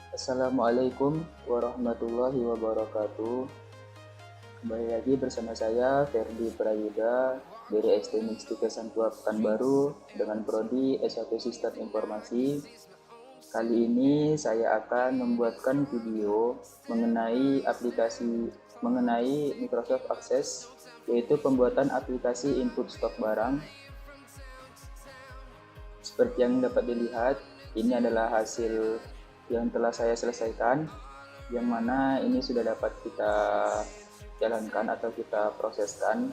Assalamualaikum warahmatullahi wabarakatuh. Kembali lagi bersama saya Ferdi Prayuda dari STM Mustika Sangtua Pekanbaru dengan prodi S1 Sistem Informasi. Kali ini saya akan membuatkan video mengenai Microsoft Access, yaitu pembuatan aplikasi input stok barang. Seperti yang dapat dilihat, ini adalah hasil yang telah saya selesaikan, yang mana ini sudah dapat kita jalankan atau kita proseskan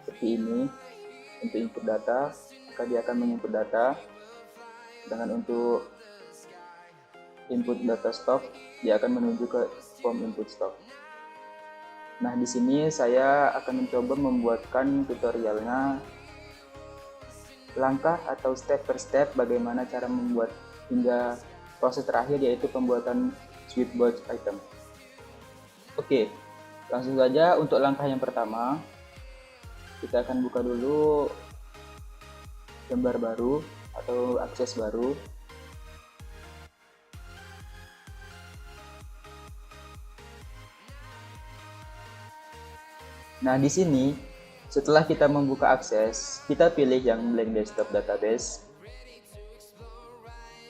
seperti ini. Untuk input data, maka dia akan menginput data. Dengan untuk input data stock, dia akan menuju ke form input stock. Nah, di sini saya akan mencoba membuatkan tutorialnya, langkah atau step per step bagaimana cara membuat hingga proses terakhir, yaitu pembuatan switchboard item. Oke, langsung saja untuk langkah yang pertama. Kita akan buka dulu lembar baru atau akses baru. Nah, di sini setelah kita membuka akses, kita pilih yang blank desktop database.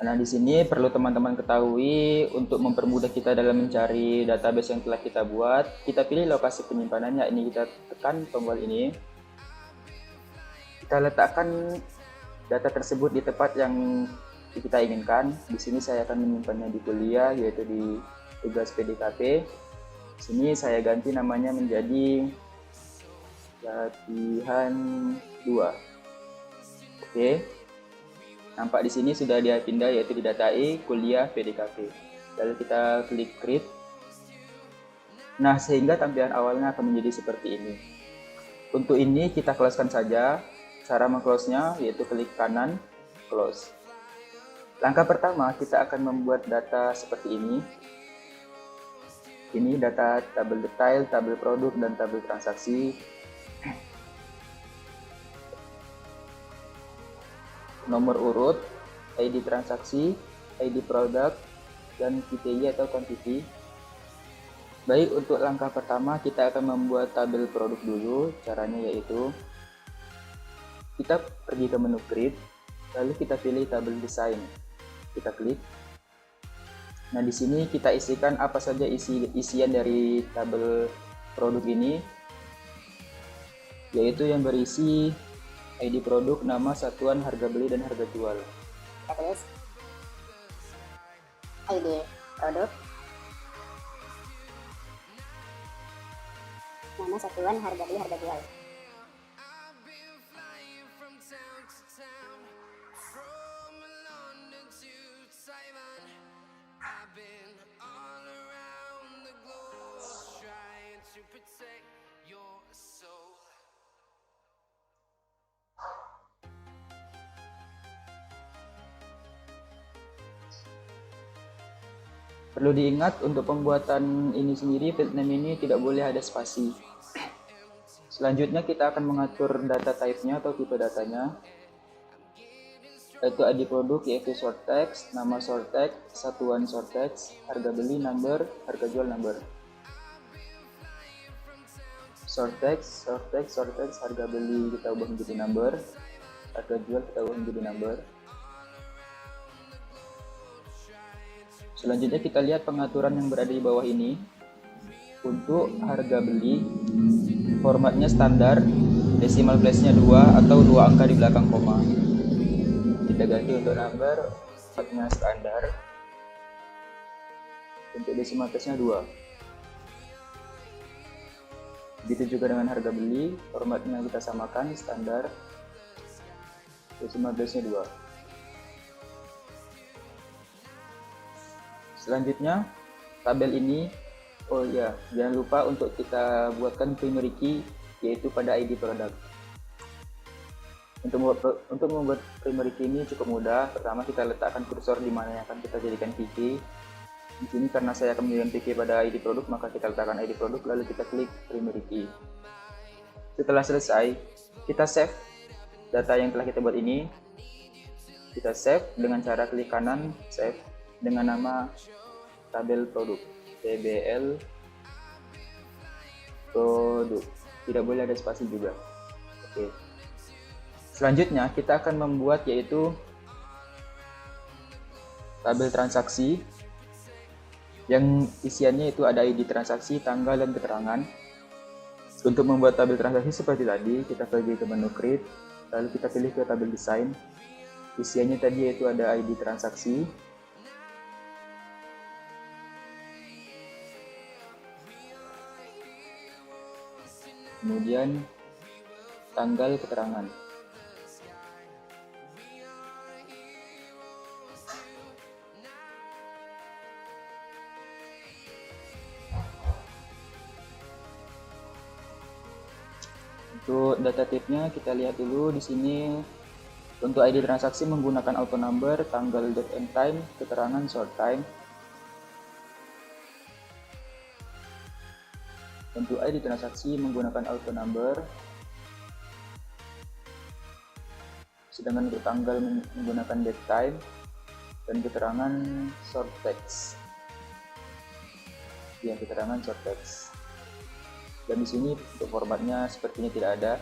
Nah, di sini perlu teman-teman ketahui, untuk mempermudah kita dalam mencari database yang telah kita buat, kita pilih lokasi penyimpanannya. Ini kita tekan tombol ini. Kita letakkan data tersebut di tempat yang kita inginkan. Di sini saya akan menyimpannya di kuliah, yaitu di tugas PDKP. Di sini saya ganti namanya menjadi latihan 2. Oke. Nampak di sini sudah dia pindah, yaitu didatai kuliah PDKP. Lalu kita klik create. Nah, sehingga tampilan awalnya akan menjadi seperti ini. Untuk ini kita close-kan saja. Cara meng-close-nya yaitu klik kanan, close. Langkah pertama, kita akan membuat data seperti ini. Ini data tabel detail, tabel produk, dan tabel transaksi. Nomor urut, ID transaksi, ID produk, dan KPI atau quantity. Baik, untuk langkah pertama kita akan membuat tabel produk dulu. Caranya yaitu kita pergi ke menu create, lalu kita pilih tabel design. Kita klik. Nah, di sini kita isikan apa saja isian dari tabel produk ini, yaitu yang berisi ID produk, nama, satuan, harga beli, dan harga jual. Kita tulis ID produk, nama, satuan, harga beli, harga jual. Perlu diingat, untuk pembuatan ini sendiri, field name ini tidak boleh ada spasi. Selanjutnya kita akan mengatur data type-nya atau tipe datanya, yaitu ID produk, yaitu short text, nama short text, satuan short text, harga beli number, harga jual number. Short text, harga beli kita ubah menjadi number, harga jual kita ubah menjadi number. Selanjutnya kita lihat pengaturan yang berada di bawah ini. Untuk harga beli, formatnya standar, decimal place-nya 2 atau 2 angka di belakang koma. Kita ganti untuk number, formatnya standar, untuk decimal place-nya 2. Begitu juga dengan harga beli, formatnya kita samakan, standar, decimal place-nya 2. Selanjutnya, tabel ini, oh ya, jangan lupa untuk kita buatkan primary key, yaitu pada ID produk. Untuk membuat primary key ini cukup mudah. Pertama kita letakkan kursor di mana yang akan kita jadikan key. Di sini karena saya akan menjadikan key pada ID produk, maka kita letakkan ID produk, lalu kita klik primary key. Setelah selesai, kita save data yang telah kita buat ini. Kita save dengan cara klik kanan, save. dengan nama tabel produk, TBL produk. Tidak boleh ada spasi juga. Oke. Selanjutnya kita akan membuat yaitu tabel transaksi yang isiannya itu ada ID transaksi, tanggal, dan keterangan. Untuk membuat tabel transaksi seperti tadi, kita pergi ke menu Create, lalu kita pilih ke tabel desain. Isiannya tadi yaitu ada ID transaksi, kemudian tanggal, keterangan. Untuk data type-nya kita lihat dulu di sini. Untuk ID transaksi menggunakan auto number, tanggal, date and time, keterangan short time. Untuk ID transaksi menggunakan auto number, sedangkan untuk tanggal menggunakan date time, dan keterangan short text. Ya, keterangan short text. Dan di sini untuk formatnya sepertinya tidak ada.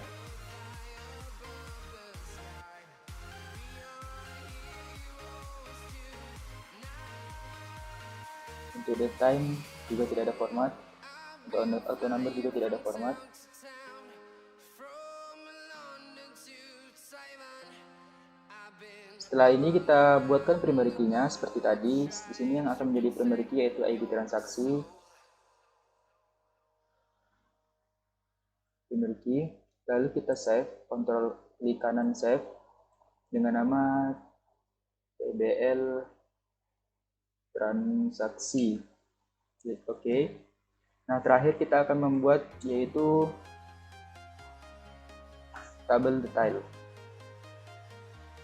Untuk date time juga tidak ada format. Untuk auto number juga tidak ada format. Setelah ini kita buatkan primary key-nya seperti tadi. Di sini yang akan menjadi primary key yaitu ID transaksi, primary key. Lalu kita save, kontrol klik kanan save dengan nama TBL transaksi. Klik OK. Nah, terakhir kita akan membuat yaitu tabel detail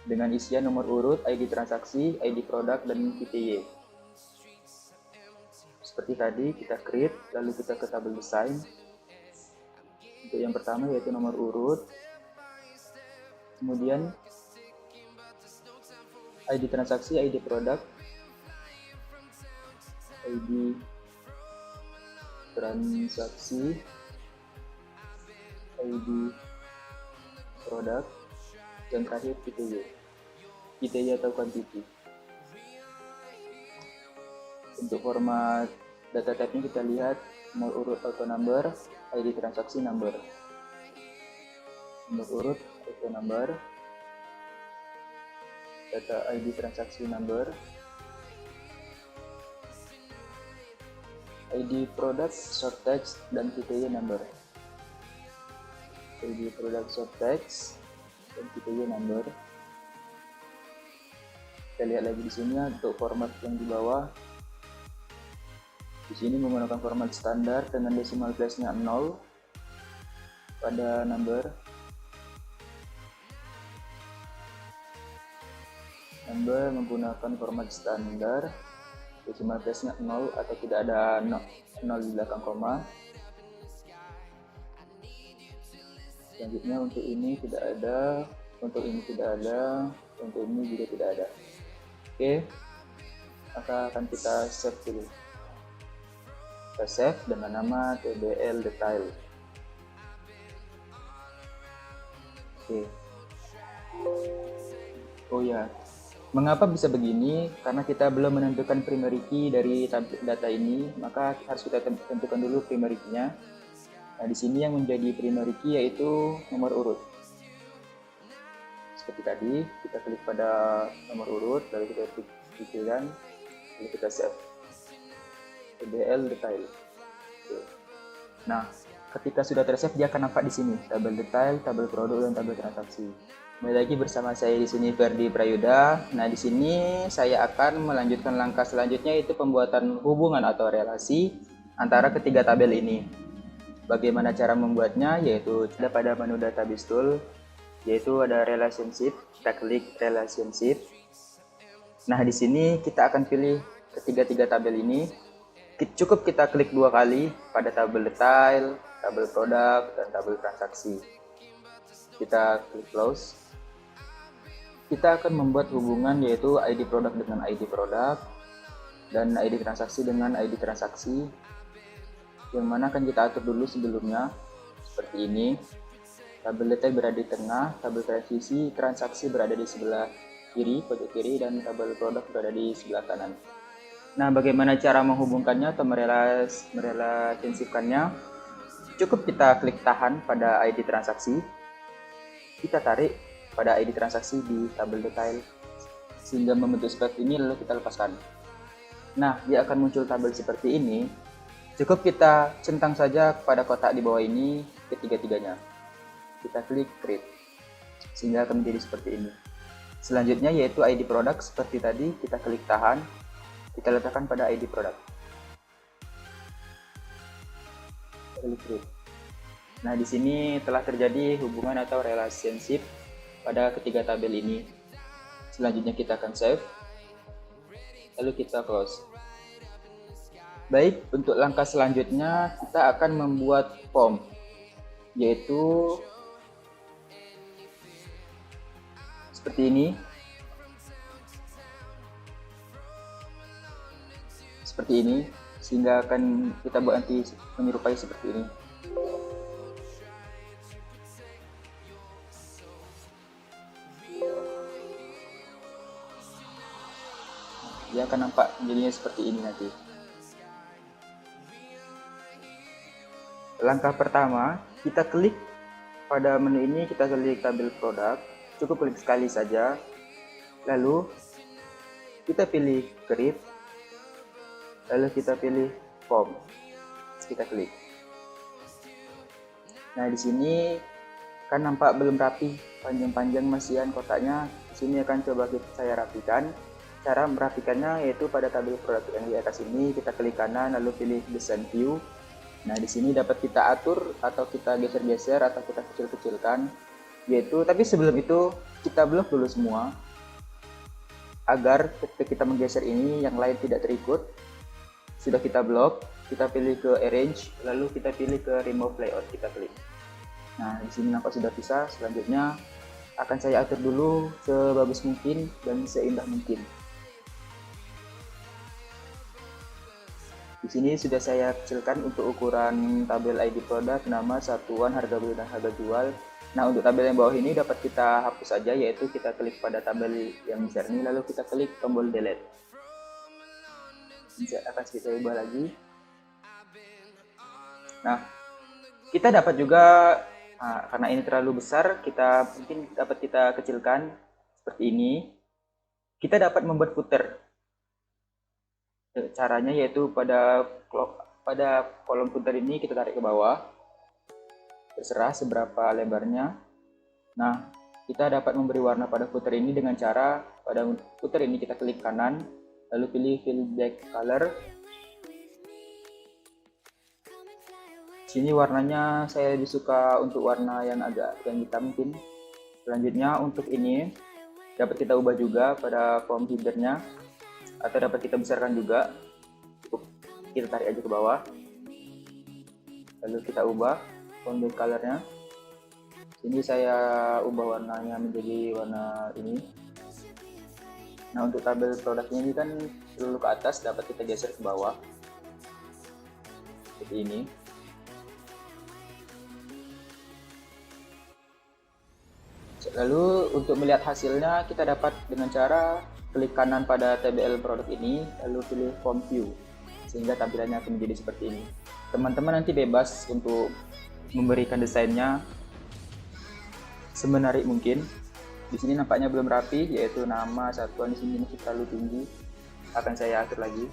dengan isian nomor urut, ID transaksi, ID produk, dan PTY. Seperti tadi, kita create, lalu kita ke tabel desain. Untuk yang pertama yaitu nomor urut, kemudian ID transaksi, ID produk, ID transaksi, ID produk, dan terakhir PTY atau quantity. Untuk format data type-nya kita lihat nomor urut auto number, ID transaksi number. Nomor urut auto number, data ID transaksi number, ID product short text, dan PTY number. ID product short text dan PTY number. Kita lihat lagi di sini untuk format yang di bawah. Di sini menggunakan format standar dengan decimal place-nya 0 pada number. Number menggunakan format standar, decimal place-nya 0 atau tidak ada 0 di belakang koma. Selanjutnya untuk ini tidak ada, untuk ini tidak ada, untuk ini juga tidak ada. Oke, maka akan kita save dulu. Kita save dengan nama TBL detail. Oke. Oh ya, mengapa bisa begini? Karena kita belum menentukan primary key dari data ini, maka harus kita tentukan dulu primary key-nya. Nah, di sini yang menjadi primary key yaitu nomor urut. Seperti tadi, kita klik pada nomor urut, lalu kita klik pilihan, lalu kita save. TBL detail. Oke. Nah, ketika sudah tersave dia akan nampak di sini tabel detail, tabel produk, dan tabel transaksi. Kembali lagi bersama saya di sini Ferdi Prayuda. Nah, di sini saya akan melanjutkan langkah selanjutnya yaitu pembuatan hubungan atau relasi antara ketiga tabel ini. Bagaimana cara membuatnya? Yaitu ada pada menu database tool, yaitu ada relationship. Kita klik relationship. Nah, di sini kita akan pilih ketiga tabel ini. Cukup kita klik 2 kali pada tabel detail, tabel produk, dan tabel transaksi. Kita klik close. Kita akan membuat hubungan yaitu ID produk dengan ID produk, dan ID transaksi dengan ID transaksi, yang mana akan kita atur dulu sebelumnya seperti ini. Tabel detail berada di tengah, tabel transisi transaksi berada di sebelah kiri, pojok kiri, dan tabel produk berada di sebelah kanan. Nah, bagaimana cara menghubungkannya atau merelationshipkannya? Cukup kita klik tahan pada ID transaksi, kita tarik pada ID transaksi di tabel detail sehingga membentuk seperti ini, lalu kita lepaskan. Nah, dia akan muncul tabel seperti ini. Cukup kita centang saja pada kotak di bawah ini ketiga-tiganya. Kita klik create sehingga akan menjadi seperti ini. Selanjutnya yaitu ID produk, seperti tadi kita klik tahan, kita letakkan pada ID produk. Klik create. Nah, di sini telah terjadi hubungan atau relationship pada ketiga tabel ini. Selanjutnya kita akan save, lalu kita close. Baik, untuk langkah selanjutnya kita akan membuat form, yaitu seperti ini. Seperti ini, sehingga akan kita buat nanti menyerupai seperti ini. Dia akan nampak jadinya seperti ini nanti. Langkah pertama, kita klik pada menu ini, kita klik tabel produk, cukup klik sekali saja, lalu kita pilih create, lalu kita pilih form, kita klik. Nah, di sini kan nampak belum rapi, panjang-panjang masihan kotaknya. Di sini akan coba saya rapikan. Cara merapikannya yaitu pada tabel produk yang di atas ini, kita klik kanan lalu pilih design view. Nah, di sini dapat kita atur atau kita geser-geser atau kita kecil-kecilkan, yaitu tapi sebelum itu kita blok dulu semua agar ketika kita menggeser ini yang lain tidak terikut. Sudah kita blok, kita pilih ke arrange, lalu kita pilih ke remove layout, kita klik. Nah, di sini nampak sudah bisa. Selanjutnya akan saya atur dulu sebagus mungkin dan seindah mungkin. Di sini sudah saya kecilkan untuk ukuran tabel ID produk, nama, satuan, harga beli dan harga jual. Nah, untuk tabel yang bawah ini dapat kita hapus saja, yaitu kita klik pada tabel yang besar ini lalu kita klik tombol delete. Bisa akan kita ubah lagi. Nah, kita dapat juga karena ini terlalu besar, kita mungkin dapat kita kecilkan seperti ini. Kita dapat membuat footer. Caranya yaitu pada kolom footer ini kita tarik ke bawah, terserah seberapa lebarnya. Nah, kita dapat memberi warna pada footer ini dengan cara pada footer ini kita klik kanan, lalu pilih fill black color. Sini warnanya saya lebih suka untuk warna yang agak hitam mungkin. Selanjutnya untuk ini dapat kita ubah juga pada form headernya, atau dapat kita besarkan juga. Kita tarik aja ke bawah, lalu kita ubah font colornya. Sini saya ubah warnanya menjadi warna ini. Nah, untuk tabel produknya ini kan seluruh ke atas, dapat kita geser ke bawah seperti ini. Lalu untuk melihat hasilnya kita dapat dengan cara klik kanan pada TBL produk ini, lalu pilih form view, sehingga tampilannya akan menjadi seperti ini. Teman-teman nanti bebas untuk memberikan desainnya semenarik mungkin. Di sini nampaknya belum rapi, yaitu nama, satuan di sini masih terlalu tinggi. Akan saya atur lagi.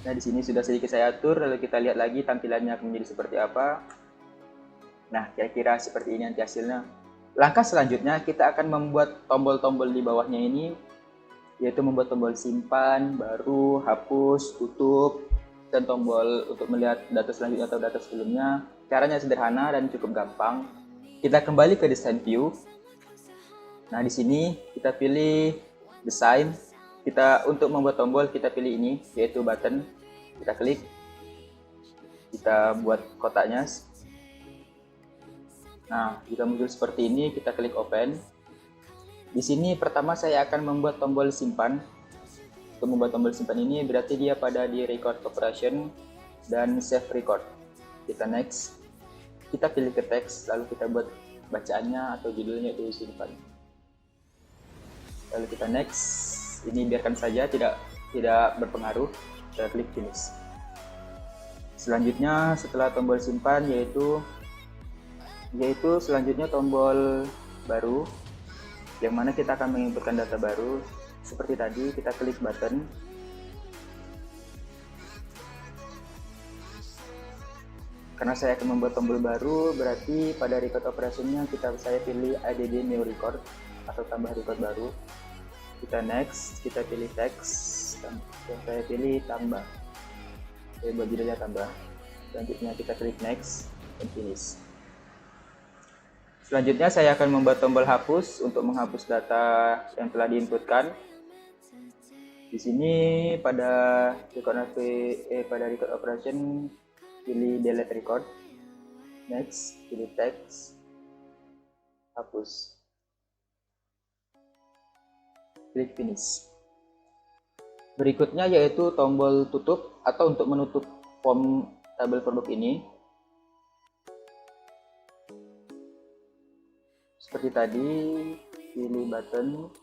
Nah, di sini sudah sedikit saya atur, lalu kita lihat lagi tampilannya akan menjadi seperti apa. Nah, kira-kira seperti ini nanti hasilnya. Langkah selanjutnya kita akan membuat tombol-tombol di bawahnya ini, yaitu membuat tombol simpan, baru, hapus, tutup, dan tombol untuk melihat data selanjutnya atau data sebelumnya. Caranya sederhana dan cukup gampang. Kita kembali ke design view. Nah, di sini kita pilih design. Kita untuk membuat tombol kita pilih ini, yaitu button. Kita klik, kita buat kotaknya. Nah, jika muncul seperti ini kita klik open. Di sini pertama saya akan membuat tombol simpan. Untuk membuat tombol simpan ini berarti dia pada di record operation dan save record. Kita next, kita pilih ke teks, lalu kita buat bacaannya atau judulnya itu simpan. Lalu kita next, ini biarkan saja, tidak berpengaruh. Kita klik finish. Selanjutnya setelah tombol simpan yaitu selanjutnya tombol baru, yang mana kita akan menginputkan data baru. Seperti tadi, kita klik button. Karena saya akan membuat tombol baru, berarti pada record operation-nya saya pilih add new record atau tambah record baru. Kita next, kita pilih text, dan saya pilih tambah. Saya buat judulnya tambah. Selanjutnya kita klik next dan finish. Selanjutnya saya akan membuat tombol hapus untuk menghapus data yang telah diinputkan. Di sini pada record operation pilih delete record, next pilih text, hapus, klik finish. Berikutnya yaitu tombol tutup atau untuk menutup form tabel produk ini. Seperti tadi, pilih button.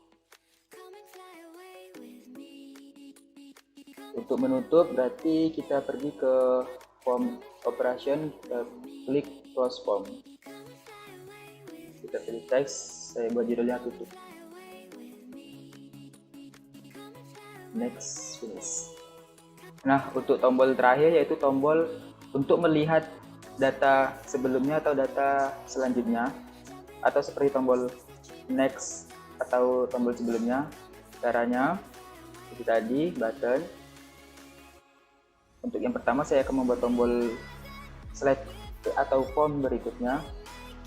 Untuk menutup berarti kita pergi ke form operation, klik close form. Kita pilih teks, saya buat judulnya tutup. Next, finish. Nah, untuk tombol terakhir yaitu tombol untuk melihat data sebelumnya atau data selanjutnya, atau seperti tombol next atau tombol sebelumnya. Caranya seperti tadi, button. Untuk yang pertama saya akan membuat tombol slide atau form berikutnya,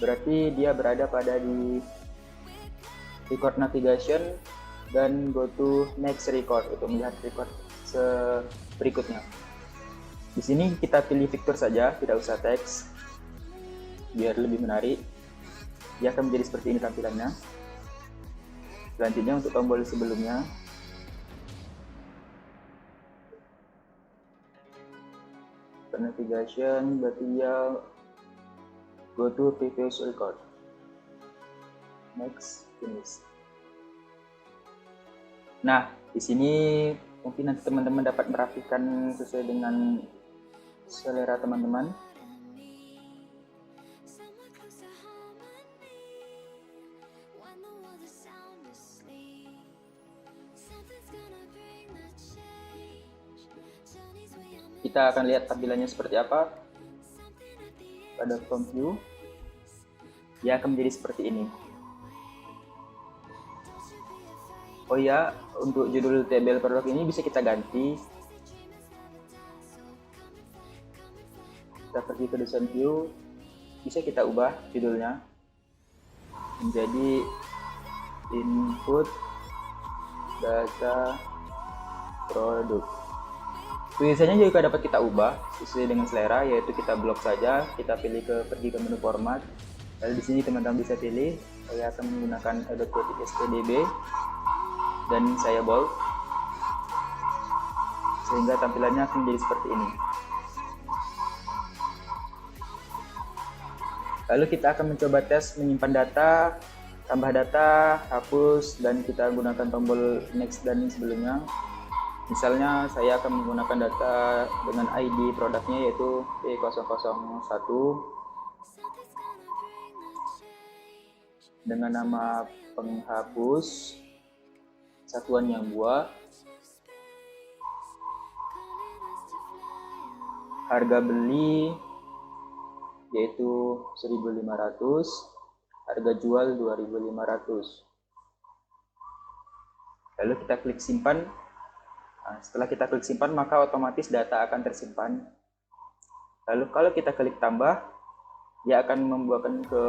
berarti dia berada pada di record navigation dan go to next record untuk melihat record berikutnya. Di sini kita pilih picture saja, tidak usah teks, biar lebih menarik. Dia akan menjadi seperti ini tampilannya. Selanjutnya untuk tombol sebelumnya, navigation, berarti dia go to previous record, next, finish. Nah, di sini mungkin nanti teman-teman dapat merapikan sesuai dengan selera teman-teman. Kita akan lihat tampilannya seperti apa. Pada front view, dia akan menjadi seperti ini. Oh ya, untuk judul tabel produk ini bisa kita ganti. Kita pergi ke design view, bisa kita ubah judulnya menjadi input data produk. Tulisannya juga dapat kita ubah sesuai dengan selera, yaitu kita blok saja, kita pergi ke menu format. Lalu di sini teman-teman bisa pilih, saya akan menggunakan .stdb dan saya bold, sehingga tampilannya akan menjadi seperti ini. Lalu kita akan mencoba tes menyimpan data, tambah data, hapus, dan kita gunakan tombol next dan sebelumnya. Misalnya saya akan menggunakan data dengan ID produknya yaitu P001 dengan nama penghapus, satuan yang buah, harga beli yaitu 1.500, harga jual 2.500. Lalu kita klik simpan. Nah, setelah kita klik simpan, maka otomatis data akan tersimpan. Lalu kalau kita klik tambah, dia akan membuatkan ke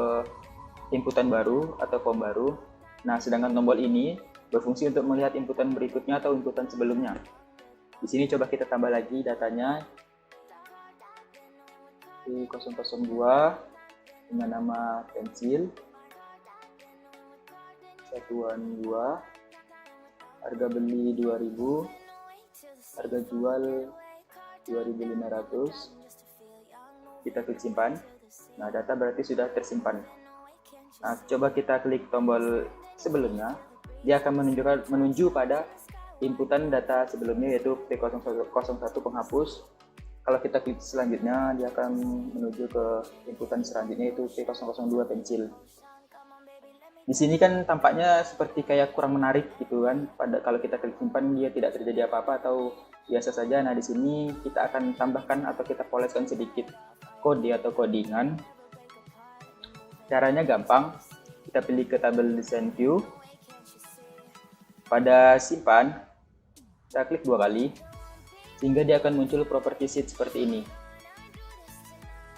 inputan baru atau form baru. Nah, sedangkan tombol ini berfungsi untuk melihat inputan berikutnya atau inputan sebelumnya. Di sini coba kita tambah lagi datanya. P002 dengan nama pensil. satuan 2, harga beli 2000, harga jual 2500. Kita klik simpan. Nah, data berarti sudah tersimpan. Nah, coba kita klik tombol sebelumnya, dia akan menuju pada inputan data sebelumnya, yaitu P01 penghapus. Kalau kita klik selanjutnya, dia akan menuju ke inputan selanjutnya, yaitu P002 pensil. Di sini kan tampaknya seperti kayak kurang menarik gitu kan. Kalau kita klik simpan, dia tidak terjadi apa-apa atau biasa saja. Nah, di sini kita akan tambahkan atau kita poleskan sedikit kode atau codingan. Caranya gampang. Kita pilih ke tabel design view. Pada simpan, kita klik 2 kali sehingga dia akan muncul property sheet seperti ini.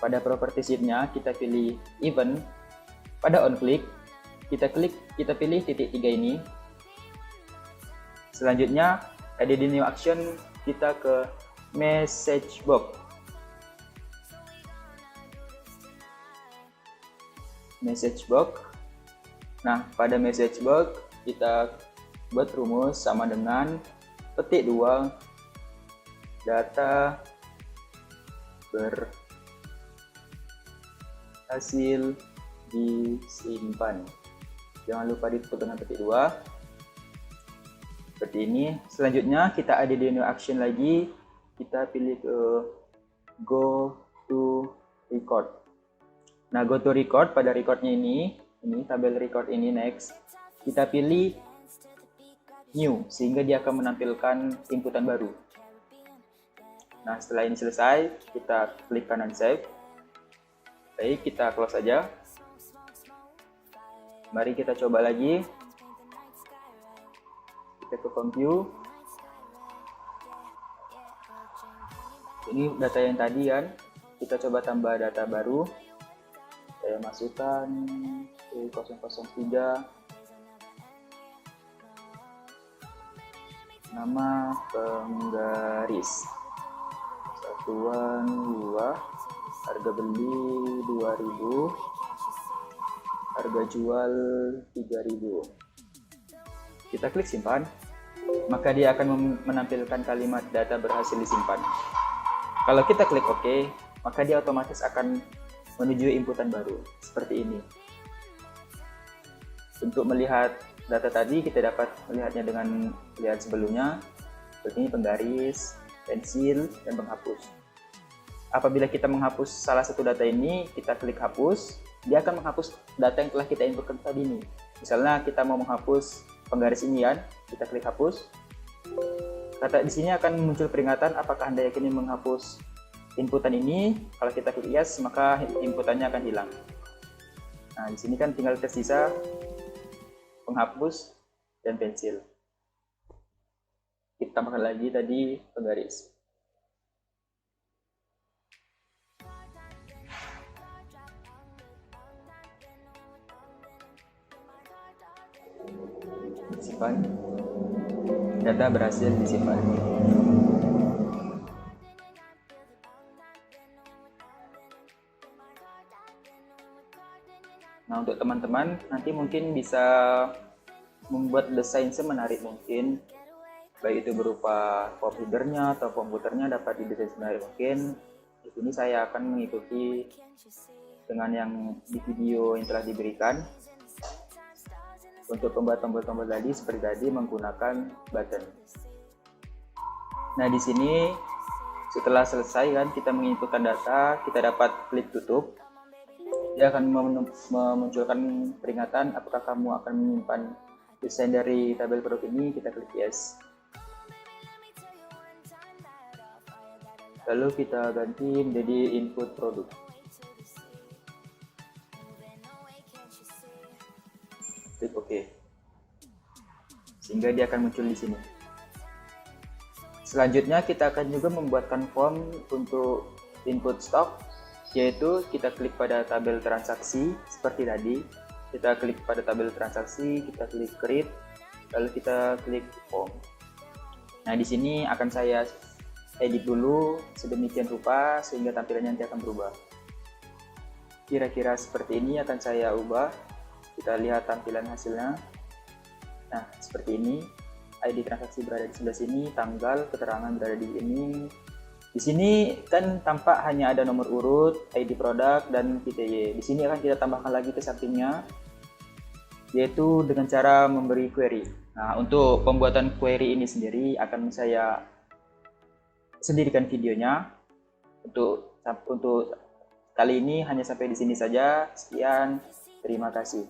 Pada property sheet-nya kita pilih event. Pada on click, kita pilih titik 3 ini. Selanjutnya ada di new action, kita ke message box. Nah, pada message box kita buat rumus sama dengan petik 2 data berhasil disimpan. Jangan lupa ditutup dengan petik 2 seperti ini. Selanjutnya kita ada di new action lagi, kita pilih ke go to record. Nah, go to record, pada recordnya ini tabel record ini next, kita pilih new sehingga dia akan menampilkan inputan baru. Nah, setelah ini selesai, kita klik kanan save. Baik, kita close saja. Mari kita coba lagi. Kita ke form view. Ini data yang tadi kan. Kita coba tambah data baru. Saya masukkan P003. Nama penggaris. Satuan 2, harga beli 2000, harga jual 3000. Kita klik simpan, maka dia akan menampilkan kalimat data berhasil disimpan. Kalau kita klik OK, maka dia otomatis akan menuju inputan baru seperti ini. Untuk melihat data tadi, kita dapat melihatnya dengan lihat sebelumnya, seperti ini penggaris, pensil, dan penghapus. Apabila kita menghapus salah satu data ini, kita klik hapus, dia akan menghapus data yang telah kita inputkan tadi ini. Misalnya kita mau menghapus penggaris ini kan, kita klik hapus. Kata di sini akan muncul peringatan apakah Anda yakin menghapus inputan ini. Kalau kita klik yes, maka inputannya akan hilang. Nah, di sini kan tinggal tersisa penghapus dan pensil. Kita tambahkan lagi tadi penggaris. Simpan. Data berhasil disimpan. Nah, untuk teman-teman nanti mungkin bisa membuat desain semenarik mungkin, baik itu berupa form header-nya atau komputernya dapat didesain semenarik mungkin. Di sini saya akan mengikuti dengan yang di video yang telah diberikan. Untuk pembuat tombol-tombol tadi seperti tadi menggunakan button. Nah, di sini setelah selesai kan kita menginputkan data, kita dapat klik tutup. Dia akan memunculkan peringatan apakah kamu akan menyimpan desain dari tabel produk ini. Kita klik yes. Lalu kita ganti menjadi input produk. Klik OK. Sehingga dia akan muncul di sini. Selanjutnya kita akan juga membuatkan form untuk input stock, yaitu kita klik pada tabel transaksi seperti tadi. Kita klik pada tabel transaksi, kita klik create, lalu kita klik form. Nah, di sini akan saya edit dulu sedemikian rupa sehingga tampilannya nanti akan berubah. Kira-kira seperti ini akan saya ubah. Kita lihat tampilan hasilnya. Nah, seperti ini. ID transaksi berada di sebelah sini, tanggal, keterangan berada di ini. Di sini kan tampak hanya ada nomor urut, ID produk, dan PTY. Di sini akan kita tambahkan lagi ke sampingnya, yaitu dengan cara memberi query. Nah, untuk pembuatan query ini sendiri akan saya sendirikan videonya. Untuk kali ini hanya sampai di sini saja. Sekian, terima kasih.